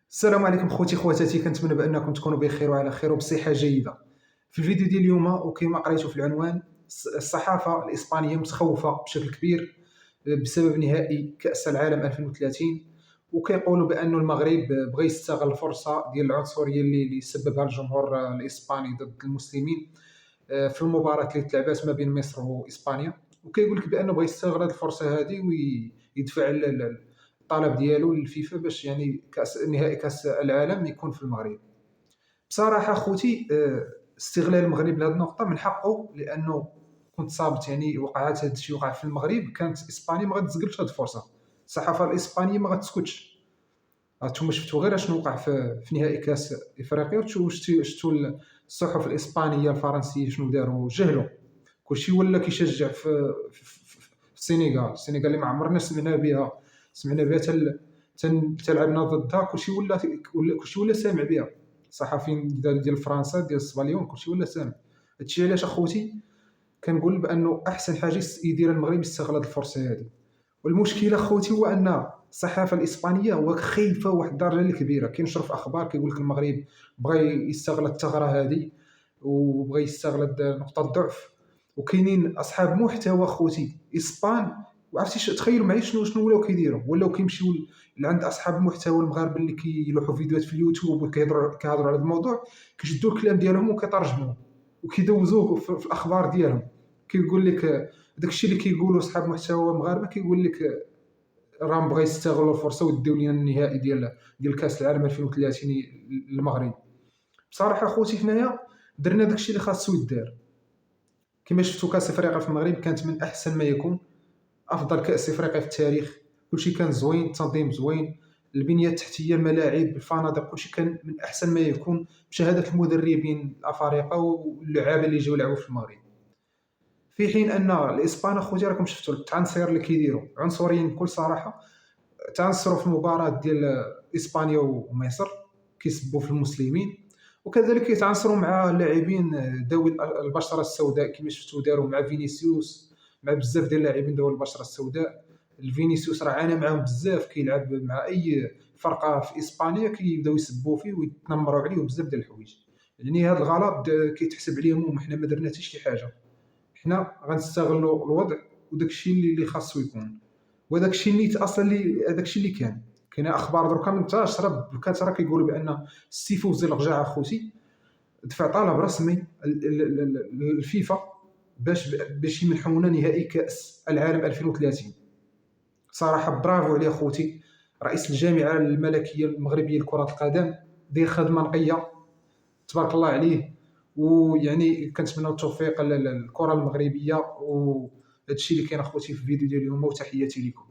السلام عليكم خوتي خواتاتي، كنتمنى بانكم تكونوا بخير وعلى خير وبصحه جيده. في الفيديو ديال اليوم وكما قريتوا في العنوان، الصحافه الاسبانيه متخوفه بشكل كبير بسبب نهائي كاس العالم 2030، وكيقولوا بان المغرب بغى يستغل الفرصه ديال العنصريه اللي سببها الجمهور الاسباني ضد المسلمين في المباراه اللي تلعبات ما بين مصر واسبانيا. وكيقول لك بانه بغى يستغل هذه الفرصه هذه ويدفع الطلب ديالو للفيفا باش يعني نهائي كاس العالم يكون في المغرب. بصراحه خوتي، استغلال المغرب لهذه النقطه من حقه، لانه كنت صابت يعني وقعات هذا الشيء وقع في المغرب، كانت اسبانيا ما غتزقلش هذه الفرصه. الصحافه الاسبانيه ما غتسكتش. هانتوما شفتوا غير شنو وقع في نهائي كاس افريقيا، شفتوا الصحف الاسبانيه الفرنسيه شنو داروا، جهلوا. كلشي ولا كيشجع في السنغال اللي ما عمرنا سمعنا بها تلعبنا ضدها. كلشي ولا سامع بها. الصحفيين ديال فرنسا ديال الصباليون كلشي ولا سامع. هادشي علاش اخوتي كنقول بانه احسن حاجه يديرها المغرب يستغل هذه الفرصه هذه. والمشكله اخوتي هو ان الصحافه الاسبانيه هو خايفه واحد الدرجه اللي كبيره، كينشر في اخبار كيقول لك المغرب بغى يستغل الثغره هذه وبغى يستغل نقطه الضعف. وكاينين اصحاب محتوى خوتي اسبان، وعرفتي تخيلوا معايا شنو ولاو كيديروا، ولاو كيمشيو لعند اصحاب المحتوى المغاربه اللي كيلوحوا فيديوهات في اليوتيوب وكيهضروا على هذا الموضوع، كيشدوا الكلام ديالهم وكيترجموه وكيدوزوه في الاخبار ديالهم. كيقول لك داكشي اللي كيقولوا اصحاب محتوى مغاربه، كيقول لك راهم بغا يستغلوا الفرصه ويديو لينا النهائي ديال كاس العالم 2030 للمغرب. بصراحه خوتي حنايا درنا داكشي اللي خاصو يدار. كما شفتوا كاس افريقيا في المغرب كانت من احسن ما يكون، افضل كاس افريقيا في التاريخ. كلشي كان زوين، التنظيم زوين، البنيه التحتيه، الملاعب، الفنادق، كلشي كان من احسن ما يكون بشهاده المدربين الافارقه واللعابه اللي جاوا لعبوا في المغرب. في حين ان الاسبان اخوتي راكم شفتوا التعنصير اللي كيديروا، عنصريين بكل صراحه. تعنصروا في المباراه ديال اسبانيا ومصر، كيسبوا في المسلمين. وكذلك يتعنصروا مع لاعبين ذوي البشره السوداء، كما شفتوا داروا مع فينيسيوس، مع بزاف ديال اللاعبين ذوي البشره السوداء. الفينيسيوس راه عانى معاهم بزاف، كيلعب مع اي فرقه في اسبانيا كيبداو يسبوا فيه ويتنمروا عليه وبزاف ديال الحوايج. يعني هذا الغلط كيتحسب عليهم، وحنا ما درنا حتى شي حاجه. حنا غنستغلوا الوضع وداكشي اللي خاصو يكون. وداكشي النيت اصلا داكشي اللي كاين اخبار دركا منتشره بكثره كيقولوا بان السيفوزي الرجاء اخوتي دفع طلب رسمي للفيفا باش يمنحونا نهائي كاس العالم 2030. صراحه برافو عليه اخوتي، رئيس الجامعه الملكيه المغربيه لكره القدم داير خدمه نقيه، تبارك الله عليه. ويعني كنتمنى التوفيق للكره المغربيه. وهذا الشيء اللي كاين اخوتي في الفيديو ديال اليوم، وتحياتي لكم.